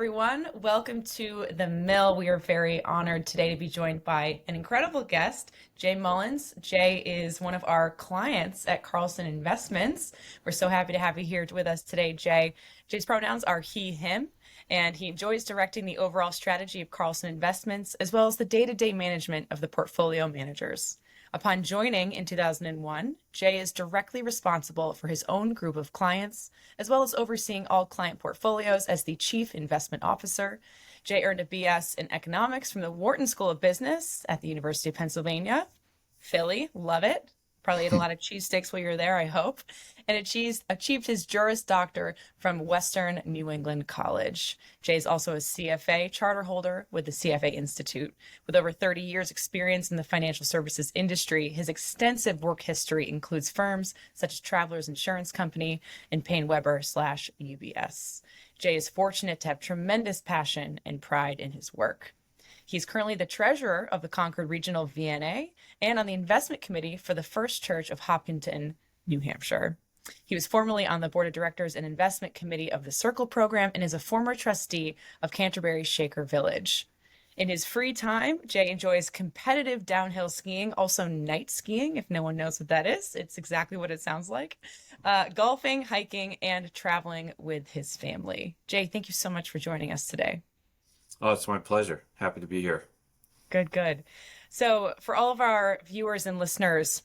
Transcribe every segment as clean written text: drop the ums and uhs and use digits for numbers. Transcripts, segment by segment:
everyone. Welcome to The Mill. We are very honored today to be joined by an incredible guest, Jay Mullins. Jay is one of our clients at Carlson Investments. We're so happy to have you here with us today, Jay. Jay's pronouns are he, him, and he enjoys directing the overall strategy of Carlson Investments, as well as the day-to-day management of the portfolio managers. Upon joining in 2001, Jay is directly responsible for his own group of clients, as well as overseeing all client portfolios as the Chief Investment Officer. Jay earned a BS in economics from the Wharton School of Business at the University of Pennsylvania. Philly, love it. Probably ate a lot of cheesesteaks while you were there, I hope. And achieved his Juris Doctor from Western New England College. Jay is also a CFA charter holder with the CFA Institute. With over 30 years experience in the financial services industry, his extensive work history includes firms such as Travelers Insurance Company and Payne Weber / UBS. Jay is fortunate to have tremendous passion and pride in his work. He's currently the treasurer of the Concord Regional VNA and on the investment committee for the First Church of Hopkinton, New Hampshire. He was formerly on the board of directors and investment committee of the Circle program and is a former trustee of Canterbury Shaker Village. In his free time, Jay enjoys competitive downhill skiing, also night skiing, if no one knows what that is. It's exactly what it sounds like. Golfing, hiking, and traveling with his family. Jay, thank you so much for joining us today. Oh, it's my pleasure. Happy to be here. Good, good. So for all of our viewers and listeners,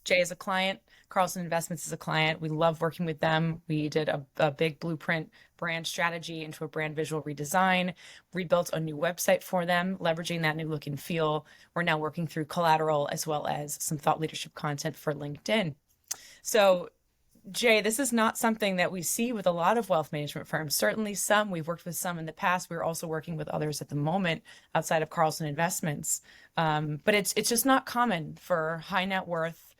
Jay is a client. Carlson Investments is a client. We love working with them. We did a big blueprint brand strategy into a brand visual redesign, rebuilt a new website for them, leveraging that new look and feel. We're now working through collateral as well as some thought leadership content for LinkedIn. So Jay, this is not something that we see with a lot of wealth management firms. Certainly some, we've worked with some in the past. We're also working with others at the moment outside of Carlson Investments. But it's just not common for high net worth,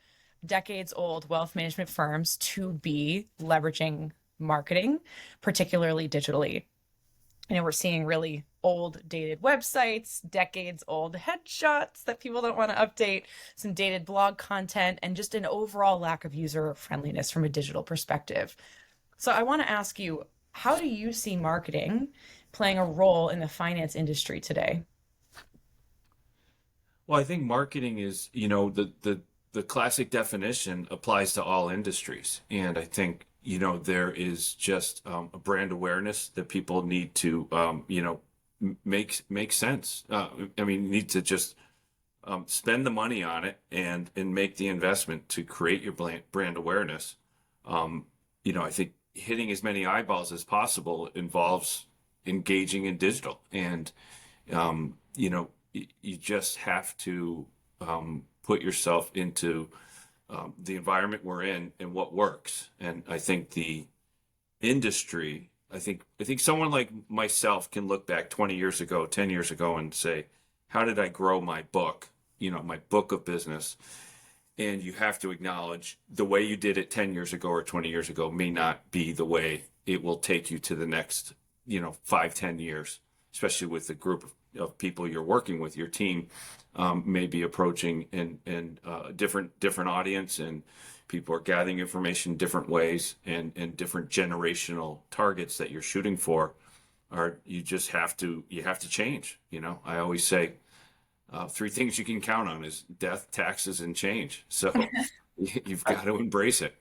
decades old wealth management firms to be leveraging marketing, particularly digitally. We're seeing really old dated websites, decades old headshots that people don't want to update, some dated blog content, and just an overall lack of user friendliness from a digital perspective. So I want to ask you, how do you see marketing playing a role in the finance industry today? Well, I think marketing is, the classic definition applies to all industries. And I think, there is just a brand awareness that people need to, make sense. Need to just spend the money on it and make the investment to create your brand awareness. I think hitting as many eyeballs as possible involves engaging in digital. And, you just have to put yourself into the environment we're in and what works. And I think the industry, I think someone like myself can look back 20 years ago, 10 years ago and say, how did I grow my book, my book of business? And you have to acknowledge the way you did it 10 years ago or 20 years ago may not be the way it will take you to the next, 5, 10 years, especially with the group of people you're working with. Your team may be approaching and different audience, and people are gathering information different ways, and different generational targets that you're shooting for you have to change. I always say three things you can count on is death, taxes, and change. So you've got to embrace it.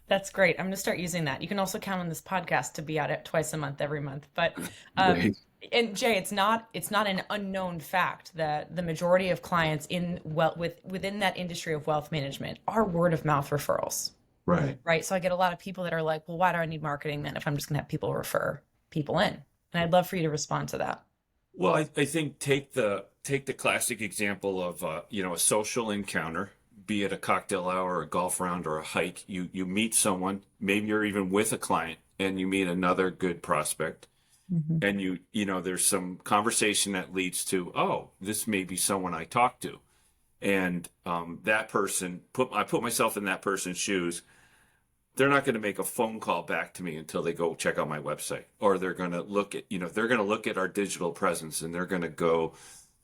That's great. I'm going to start using that. You can also count on this podcast to be out at twice a month, every month. But Right. and Jay, it's not an unknown fact that the majority of clients within that industry of wealth management are word of mouth referrals. Right. Right. So I get a lot of people that are like, well, why do I need marketing then if I'm just going to have people refer people in? And I'd love for you to respond to that. Well, I think take the classic example of a social encounter, be it a cocktail hour, a golf round, or a hike. You meet someone, maybe you're even with a client, and you meet another good prospect, and there's some conversation that leads to, oh, this may be someone I talk to, and that person I put myself in that person's shoes. They're not going to make a phone call back to me until they go check out my website, or they're going to look at our digital presence, and they're going to go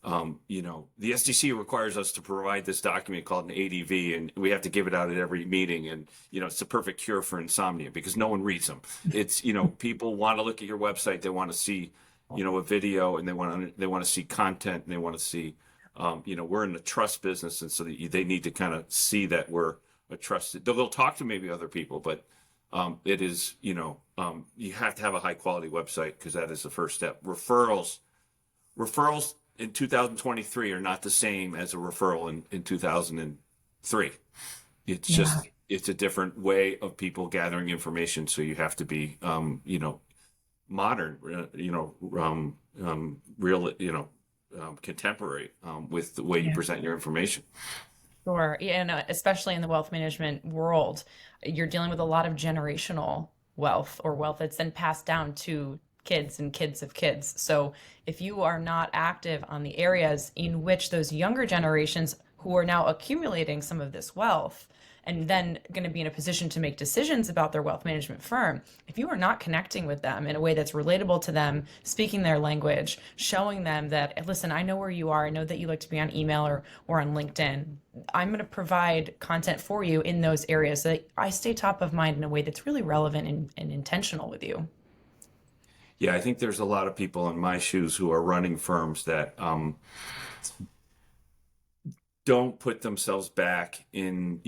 The SEC requires us to provide this document called an ADV, and we have to give it out at every meeting. And, it's the perfect cure for insomnia because no one reads them. It's, people want to look at your website. They want to see, a video, and they want to see content, and they want to see, we're in the trust business. And so they need to kind of see that we're a trusted, they'll talk to maybe other people, but it is, you have to have a high quality website because that is the first step. Referrals in 2023 are not the same as a referral in 2003. It's just, it's a different way of people gathering information. So you have to be, modern, real, contemporary with the way you present your information. Sure. Yeah, and especially in the wealth management world, you're dealing with a lot of generational wealth or wealth that's then passed down to kids and kids of kids. So if you are not active on the areas in which those younger generations who are now accumulating some of this wealth and then going to be in a position to make decisions about their wealth management firm, if you are not connecting with them in a way that's relatable to them, speaking their language, showing them that, listen, I know where you are. I know that you like to be on email or on LinkedIn. I'm going to provide content for you in those areas so that I stay top of mind in a way that's really relevant and intentional with you. Yeah, I think there's a lot of people in my shoes who are running firms that don't put themselves back in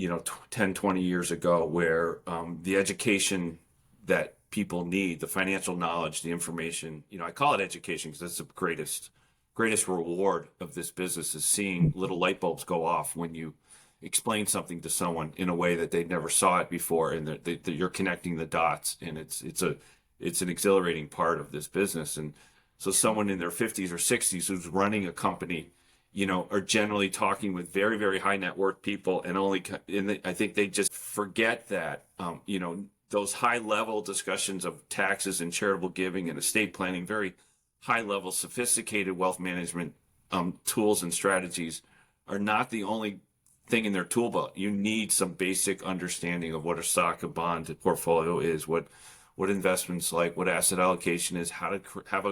10, 20 years ago where the education that people need, the financial knowledge, the information, I call it education because that's the greatest reward of this business is seeing little light bulbs go off when you explain something to someone in a way that they never saw it before, and that you're connecting the dots, and it's an exhilarating part of this business. And so someone in their 50s or 60s who's running a company, are generally talking with very, very high net worth people, and I think they just forget that, those high level discussions of taxes and charitable giving and estate planning, very high level, sophisticated wealth management tools and strategies are not the only thing in their tool belt. You need some basic understanding of what a stock, a bond, a portfolio is, what investments like, what asset allocation is, how to have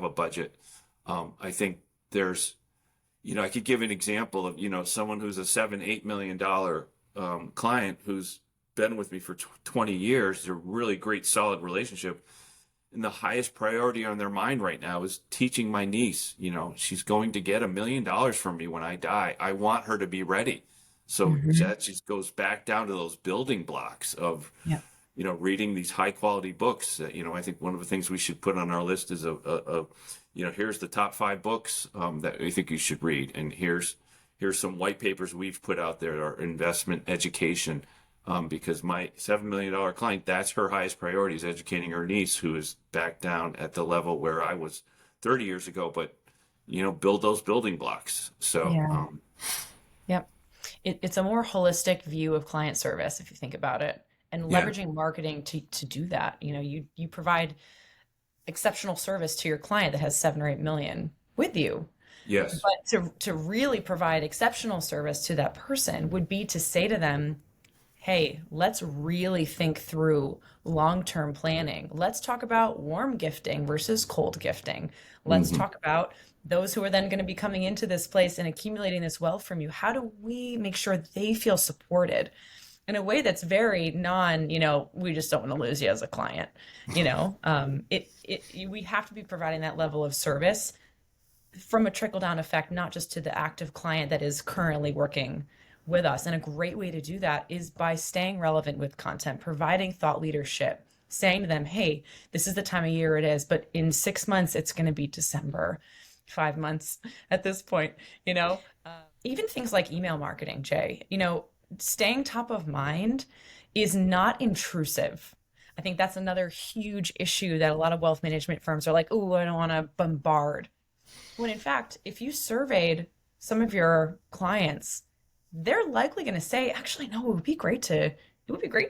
a budget. I think there's, I could give an example of, someone who's a $7-8 million client who's been with me for 20 years. They're a really great, solid relationship. And the highest priority on their mind right now is teaching my niece. She's going to get $1 million from me when I die. I want her to be ready. So that just goes back down to those building blocks of, reading these high quality books. I think one of the things we should put on our list is here's the top 5 books that we think you should read. And here's some white papers we've put out there that are investment education. Because my $7 million client, that's her highest priority, is educating her niece, who is back down at the level where I was 30 years ago, but, build those building blocks. So, Yep. It's a more holistic view of client service, if you think about it, and leveraging marketing to do that. You provide exceptional service to your client that has 7 or 8 million with you. Yes. But to really provide exceptional service to that person would be to say to them, hey, let's really think through long-term planning. Let's talk about warm gifting versus cold gifting. Let's talk about those who are then going to be coming into this place and accumulating this wealth from you. How do we make sure they feel supported in a way that's very we just don't want to lose you as a client. We have to be providing that level of service from a trickle-down effect, not just to the active client that is currently working with us. And a great way to do that is by staying relevant with content, providing thought leadership, saying to them, hey, this is the time of year it is, but in 6 months, it's going to be December, 5 months at this point, even things like email marketing, Jay, staying top of mind is not intrusive. I think that's another huge issue that a lot of wealth management firms are like, oh, I don't want to bombard. When in fact, if you surveyed some of your clients, they're likely going to say, actually, no, it would be great to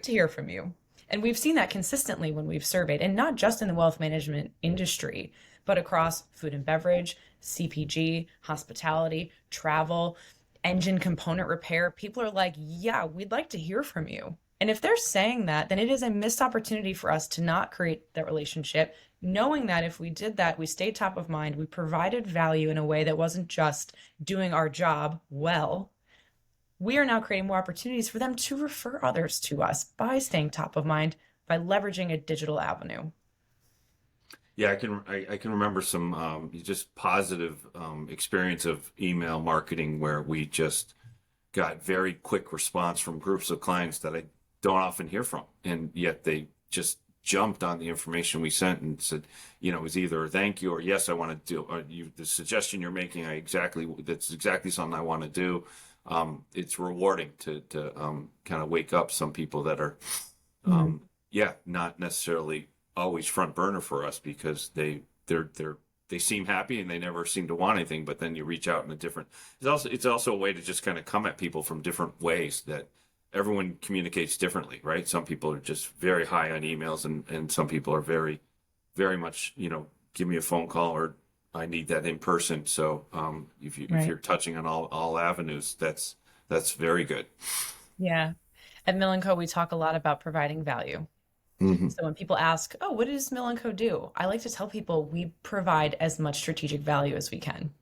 hear from you. And we've seen that consistently when we've surveyed, and not just in the wealth management industry, but across food and beverage, CPG, hospitality, travel, engine component repair. People are like, yeah, we'd like to hear from you. And if they're saying that, then it is a missed opportunity for us to not create that relationship, knowing that if we did that, we stayed top of mind, we provided value in a way that wasn't just doing our job well, we are now creating more opportunities for them to refer others to us by staying top of mind, by leveraging a digital avenue. Yeah, I can remember some just positive experience of email marketing where we just got very quick response from groups of clients that I don't often hear from, and yet they just jumped on the information we sent and said, it was either a thank you or yes, I want to do, or the suggestion you're making, that's exactly something I want to do. It's rewarding to kind of wake up some people that are, Mhm. yeah, not necessarily always front burner for us because they seem happy and they never seem to want anything, but then you reach out in a different, it's also a way to just kind of come at people from different ways that everyone communicates differently, right? Some people are just very high on emails, and some people are very, very much, give me a phone call, or I need that in person. So if Right. you're touching on all avenues, that's very good. Yeah. At Mill& Co, we talk a lot about providing value. Hmm. So when people ask, "Oh, what does Mill& Co do?" I like to tell people we provide as much strategic value as we can.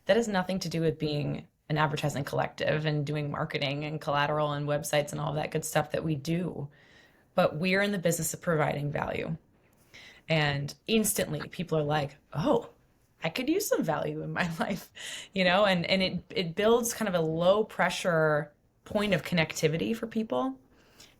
That has nothing to do with being an advertising collective and doing marketing and collateral and websites and all that good stuff that we do. But we're in the business of providing value. And instantly people are like, "Oh, I could use some value in my life," and it builds kind of a low pressure point of connectivity for people.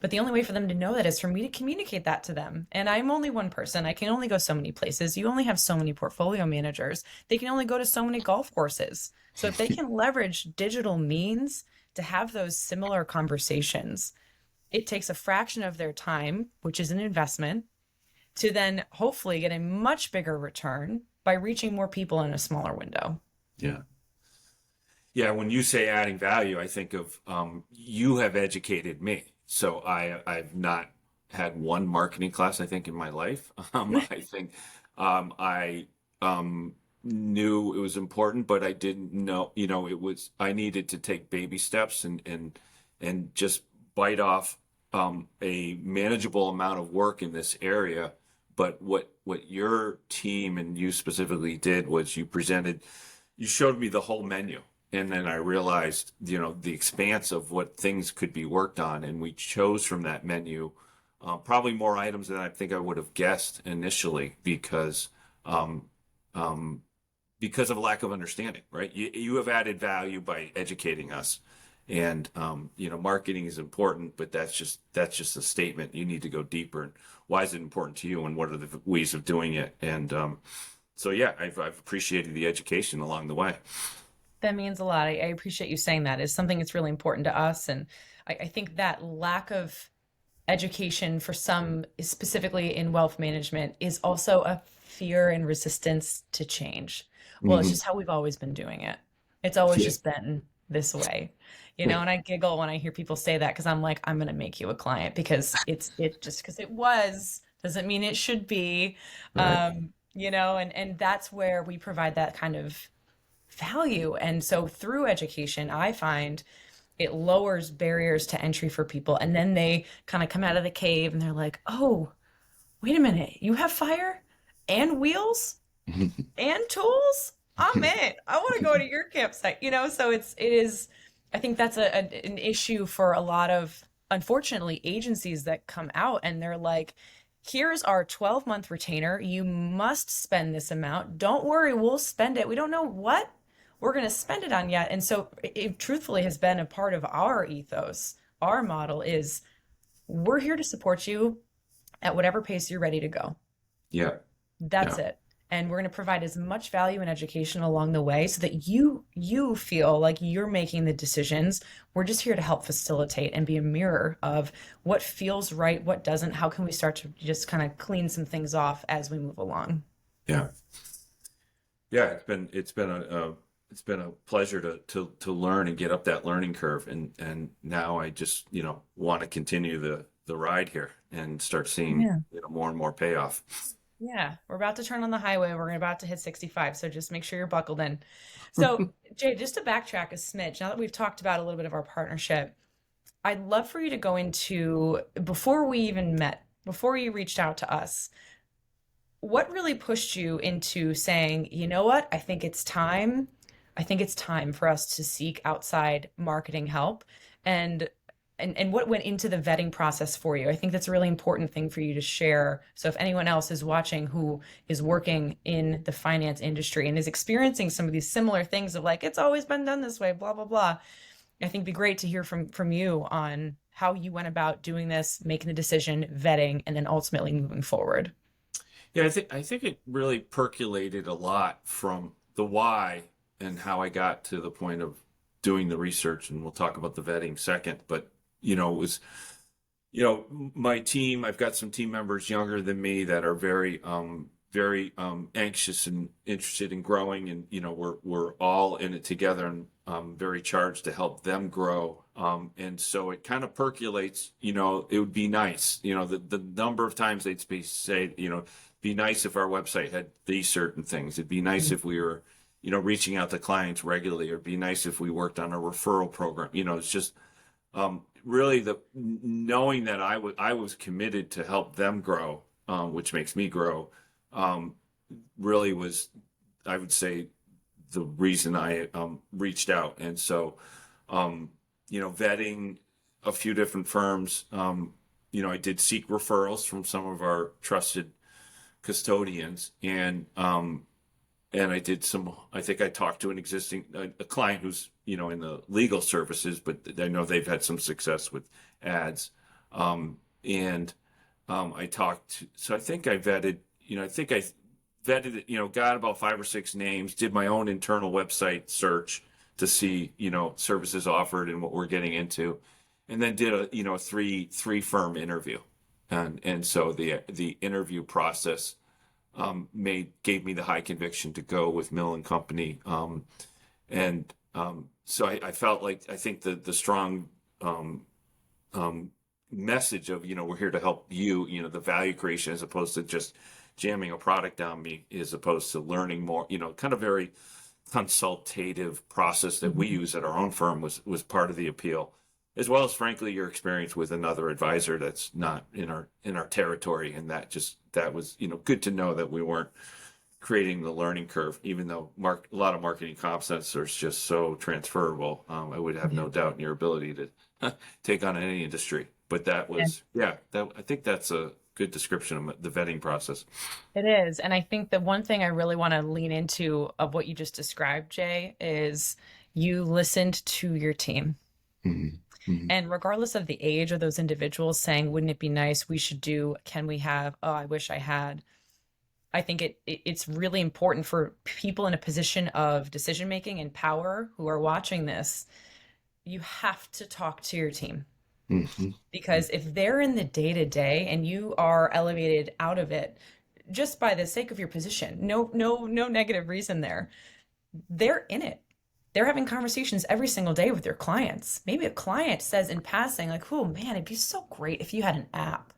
But the only way for them to know that is for me to communicate that to them. And I'm only one person. I can only go so many places. You only have so many portfolio managers. They can only go to so many golf courses. So if they can leverage digital means to have those similar conversations, it takes a fraction of their time, which is an investment, to then hopefully get a much bigger return by reaching more people in a smaller window. Yeah. Yeah, when you say adding value, I think of you have educated me. So I've not had one marketing class, I think, in my life. I think I knew it was important, but I didn't know, I needed to take baby steps and just bite off a manageable amount of work in this area. But what your team and you specifically did was you showed me the whole menu. And then I realized, the expanse of what things could be worked on. And we chose from that menu probably more items than I think I would have guessed initially um, um, because of lack of understanding, right? You have added value by educating us. And marketing is important, but that's just a statement. You need to go deeper. And why is it important to you, and what are the ways of doing it? And so yeah, I've appreciated the education along the way. That means a lot. I appreciate you saying that. It's something that's really important to us. And I think that lack of education for some, specifically in wealth management, is also a fear and resistance to change. Well, it's Hmm. just how we've always been doing it. It's always Yeah. just been this way, and I giggle when I hear people say that because I'm like, I'm going to make you a client because it just because it was doesn't mean it should be. Right. And that's where we provide that kind of value. And so through education, I find it lowers barriers to entry for people. And then they kind of come out of the cave and they're like, "Oh, wait a minute, you have fire and wheels and tools? I'm in. I want to go to your campsite." So it is, I think that's an issue for a lot of, unfortunately, agencies that come out and they're like, "Here's our 12-month retainer. You must spend this amount. Don't worry, we'll spend it. We don't know what we're going to spend it on yet." And so it truthfully has been a part of our ethos. Our model is we're here to support you at whatever pace you're ready to go. Yeah. That's Yeah. it. And we're going to provide as much value and education along the way so that you feel like you're making the decisions. We're just here to help facilitate and be a mirror of what feels right, what doesn't. How can we start to just kind of clean some things off as we move along? Yeah. Yeah. It's been a pleasure to learn and get up that learning curve. And now I just, want to continue the ride here and start seeing, Yeah. more and more payoff. Yeah, we're about to turn on the highway. We're about to hit 65, so just make sure you're buckled in. So, Jay, just to backtrack a smidge, now that we've talked about a little bit of our partnership, I'd love for you to go into, before we even met, before you reached out to us, what really pushed you into saying, you know what, I think it's time. I think it's time for us to seek outside marketing help. And and what went into the vetting process for you? I think that's a really important thing for you to share. So if anyone else is watching who is working in the finance industry and is experiencing some of these similar things of like, it's always been done this way, blah, blah, blah. I think it'd be great to hear from you on how you went about doing this, making the decision, vetting, and then ultimately moving forward. Yeah, I think it really percolated a lot from the why and how I got to the point of doing the research, and we'll talk about the vetting second. But it was my team. I've got some team members younger than me that are very anxious and interested in growing, and we're all in it together, and very charged to help them grow. And so it kind of percolates. It would be nice. The number of times they'd say, be nice if our website had these certain things. It'd be nice if we were, reaching out to clients regularly, or it'd be nice if we worked on a referral program. It's just really the knowing that I was committed to help them grow, which makes me grow, really was, I would say, the reason I reached out. And so, vetting a few different firms, I did seek referrals from some of our trusted custodians, and I did some. I think I talked to an existing a client who's in the legal services, but I know they've had some success with ads. And I talked. So I think I vetted. I think I vetted it. Got about 5 or 6 names. Did my own internal website search to see services offered and what we're getting into, and then did a three firm interview, and so the interview process gave me the high conviction to go with Mill and Company, and so I felt like I think the strong message of we're here to help you, the value creation as opposed to just jamming a product down me, as opposed to learning more, kind of very consultative process that we use at our own firm was part of the appeal, as well as frankly your experience with another advisor that's not in our territory, and that was good to know that we weren't creating the learning curve, even though a lot of marketing concepts are just so transferable. I would have no doubt in your ability to take on any industry, but that Yeah. was I think that's a good description of the vetting process. It is. And I think the one thing I really want to lean into of what you just described, Jay, is you listened to your team. Mhm. Mhm. And regardless of the age of those individuals saying, wouldn't it be nice? We should do, can we have, oh, I wish I had. I think it's really important for people in a position of decision making and power who are watching this. You have to talk to your team, Mhm. because if they're in the day to day and you are elevated out of it just by the sake of your position, no negative reason there. They're in it. They're having conversations every single day with their clients. Maybe a client says in passing, like, oh man, it'd be so great if you had an app.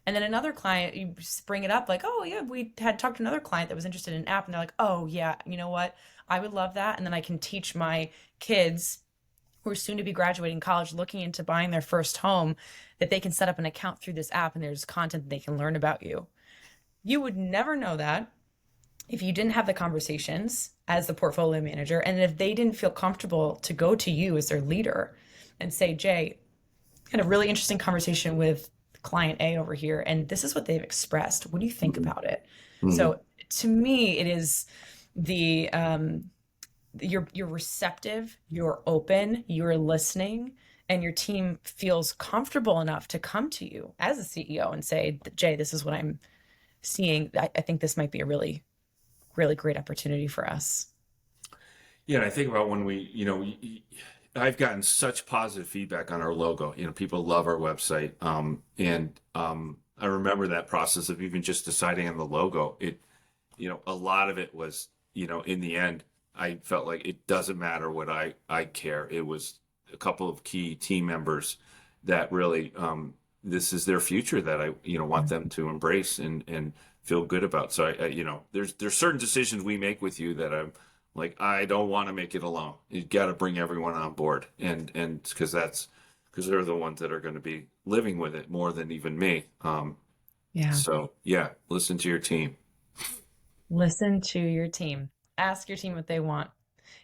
And then another client, you bring it up like, oh yeah, we had talked to another client that was interested in an app. And they're like, oh yeah, you know what? I would love that. And then I can teach my kids who are soon to be graduating college, looking into buying their first home, that they can set up an account through this app and there's content that they can learn about you. You would never know that if you didn't have the conversations as the portfolio manager, and if they didn't feel comfortable to go to you as their leader and say, Jay, I had a really interesting conversation with client A over here, and this is what they've expressed. What do you think Mhm. about it? Mhm. So to me, it is the you're receptive, you're open, you're listening, and your team feels comfortable enough to come to you as a CEO and say, Jay, this is what I'm seeing. I think this might be a really great opportunity for us. Yeah, and I think about when I've gotten such positive feedback on our logo. People love our website. And I remember that process of even just deciding on the logo. A lot of it was, in the end, I felt like it doesn't matter what I care. It was a couple of key team members that really, this is their future that I, want them to embrace and feel good about. So there's certain decisions we make with you that I'm like, I don't want to make it alone. You got to bring everyone on board, and because they're the ones that are going to be living with it more than even me. Yeah. So yeah, listen to your team. Listen to your team. Ask your team what they want.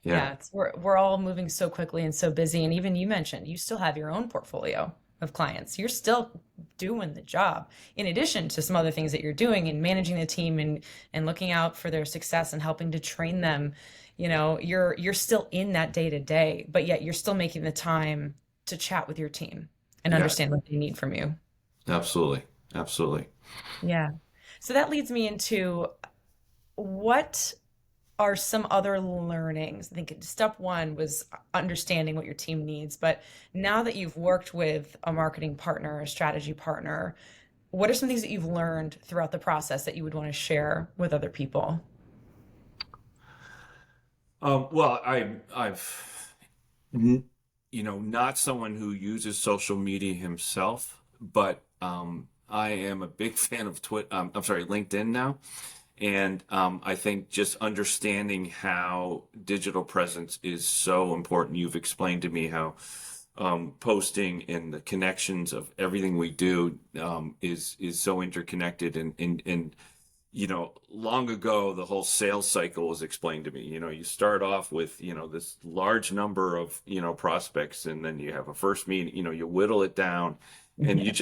Yeah. Yeah, we're all moving so quickly and so busy. And even you mentioned you still have your own portfolio of clients. You're still doing the job in addition to some other things that you're doing and managing the team and looking out for their success and helping to train them. You're still in that day to day, but yet you're still making the time to chat with your team and Yeah. understand what they need from you. Absolutely. Absolutely. Yeah. So that leads me into what are some other learnings? I think step one was understanding what your team needs. But now that you've worked with a marketing partner, a strategy partner, what are some things that you've learned throughout the process that you would want to share with other people? Well, I've n- not someone who uses social media himself, but I am a big fan of I'm sorry, LinkedIn now. And I think just understanding how digital presence is so important. You've explained to me how posting and the connections of everything we do is so interconnected. And long ago, the whole sales cycle was explained to me. You start off with this large number of prospects, and then you have a first meeting. You whittle it down, and Yeah.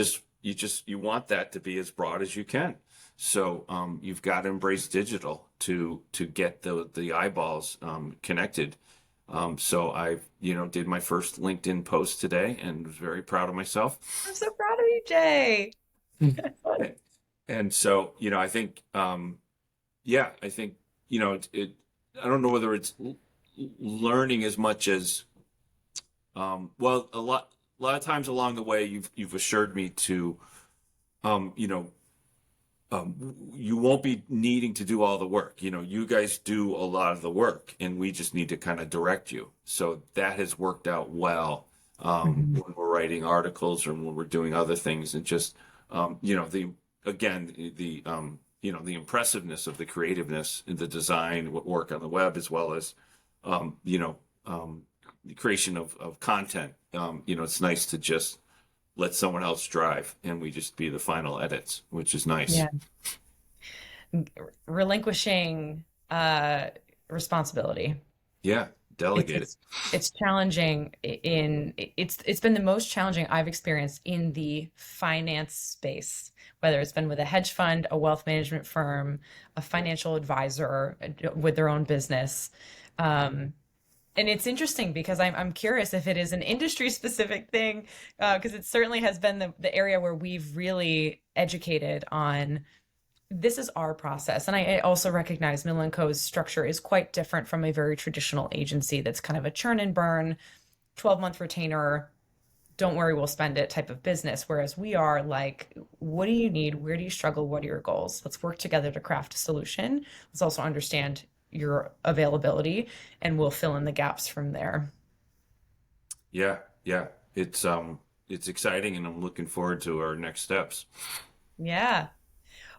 you want that to be as broad as you can. So you've got to embrace digital to get the eyeballs connected. So I did my first LinkedIn post today and was very proud of myself. I'm so proud of you, Jay. That's fun. And so I think yeah, I think I don't know whether it's learning as much as well, a lot of times along the way you've assured me to you know you won't be needing to do all the work. You guys do a lot of the work, and we just need to kind of direct you. So that has worked out well Mhm. when we're writing articles or when we're doing other things, and just the again the impressiveness of the creativeness in the design, work on the web, as well as um, you know the creation of content. It's nice to just let someone else drive, and we just be the final edits, which is nice. Yeah. Relinquishing responsibility. Yeah, It's delegate it. it's it's challenging it's been the most challenging I've experienced in the finance space, whether it's been with a hedge fund, a wealth management firm, a financial advisor with their own business. Um, and it's interesting because I'm curious if it is an industry specific thing, because it certainly has been the area where we've really educated on this is our process. And I also recognize Mill& Co's structure is quite different from a very traditional agency that's kind of a churn and burn, 12-month retainer, don't worry, we'll spend it type of business. Whereas we are like, what do you need? Where do you struggle? What are your goals? Let's work together to craft a solution. Let's also understand your availability and we'll fill in the gaps from there. Yeah, yeah. It's exciting, and I'm looking forward to our next steps. Yeah.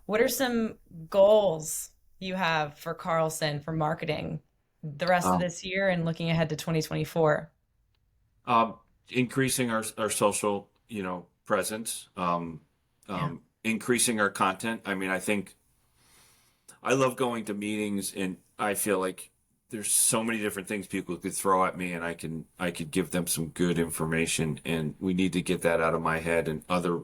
What are some goals you have for Carlson for marketing the rest of Um, this year and looking ahead to 2024? um, Increasing our social, presence, Yeah. increasing our content. I mean, I think I love going to meetings, and I feel like there's so many different things people could throw at me, and I could give them some good information, and we need to get that out of my head and other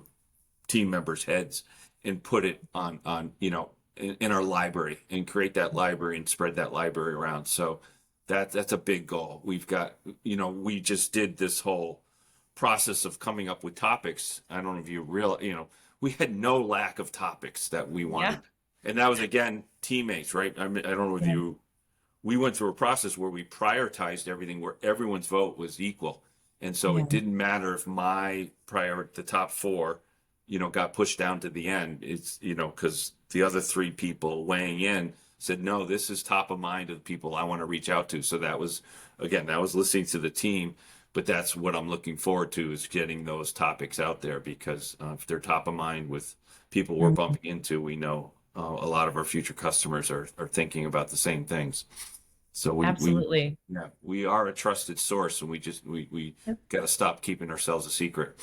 team members' heads and put it on in our library and create that library and spread that library around. So that's a big goal. We've got we just did this whole process of coming up with topics. I don't know if you we had no lack of topics that we Yeah. wanted, and that was again teammates, right? I mean, I don't know if Yeah. you we went through a process where we prioritized everything, where everyone's vote was equal. And so Yeah. it didn't matter if the top four, got pushed down to the end. It's, because the other three people weighing in said, no, this is top of mind of the people I want to reach out to. So that was listening to the team. But that's what I'm looking forward to, is getting those topics out there, because if they're top of mind with people we're Mhm. bumping into, we know a lot of our future customers are thinking about the same things. So we Absolutely. yeah, we are a trusted source, and we Yep. got to stop keeping ourselves a secret.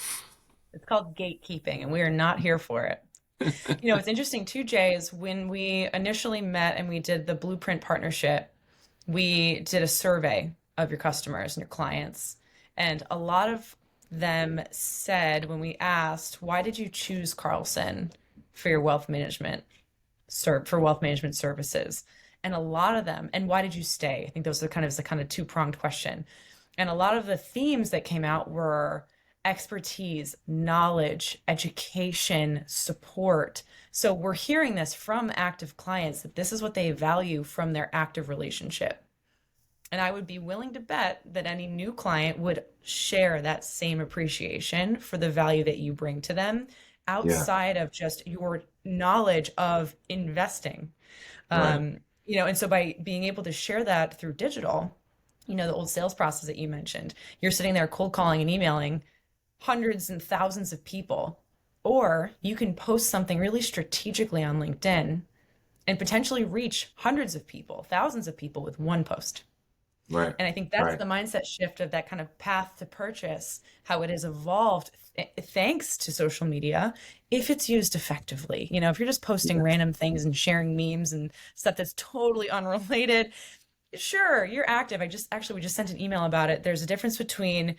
It's called gatekeeping, and we are not here for it. What's interesting too, Jay, is when we initially met and we did the Blueprint partnership, we did a survey of your customers and your clients. And a lot of them said when we asked, why did you choose Carlson for your wealth management, for wealth management services? And a lot of them, and why did you stay? I think those are the kind of two-pronged question. And a lot of the themes that came out were expertise, knowledge, education, support. So we're hearing this from active clients that this is what they value from their active relationship. And I would be willing to bet that any new client would share that same appreciation for the value that you bring to them Yeah, outside of just your knowledge of investing. right. And so by being able to share that through digital, the old sales process that you mentioned, you're sitting there cold calling and emailing hundreds and thousands of people, or you can post something really strategically on LinkedIn and potentially reach hundreds of people, thousands of people with one post. Right. And I think that's Right. the mindset shift of that kind of path to purchase, how it has evolved thanks to social media, if it's used effectively. If you're just posting Yeah. random things and sharing memes and stuff that's totally unrelated, sure, you're active. We just sent an email about it. There's a difference between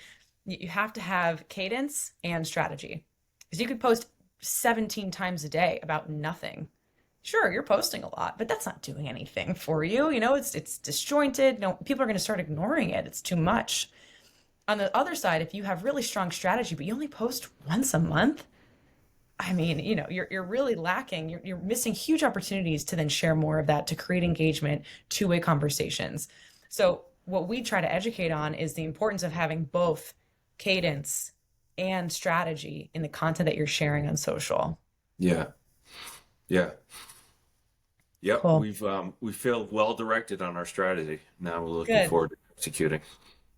you have to have cadence and strategy. Because you could post 17 times a day about nothing. Sure, you're posting a lot, but that's not doing anything for you. It's disjointed. No, people are going to start ignoring it. It's too much. On the other side, if you have really strong strategy, but you only post once a month, I mean, you're really lacking. You're missing huge opportunities to then share more of that to create engagement, two-way conversations. So what we try to educate on is the importance of having both cadence and strategy in the content that you're sharing on social. Yeah. Yeah. Yep. Cool. We feel well directed on our strategy. Now we're looking Good. forward to executing.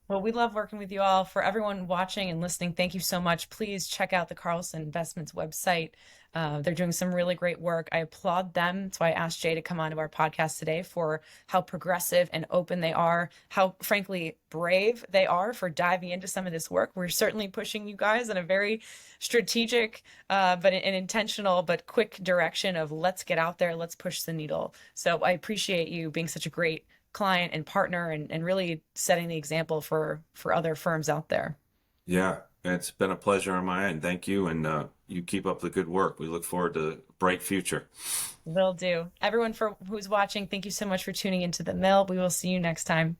Well, we love working with you all. For everyone watching and listening, thank you so much. Please check out the Carlson Investments website. They're doing some really great work. I applaud them. That's why I asked Jay to come onto our podcast today for how progressive and open they are, how frankly brave they are for diving into some of this work. We're certainly pushing you guys in a very strategic, but an intentional, but quick direction of let's get out there, let's push the needle. So I appreciate you being such a great client and partner and really setting the example for other firms out there. Yeah. It's been a pleasure on my end. Thank you. And you keep up the good work. We look forward to a bright future. Will do. Everyone for who's watching, thank you so much for tuning into the mill. We will see you next time.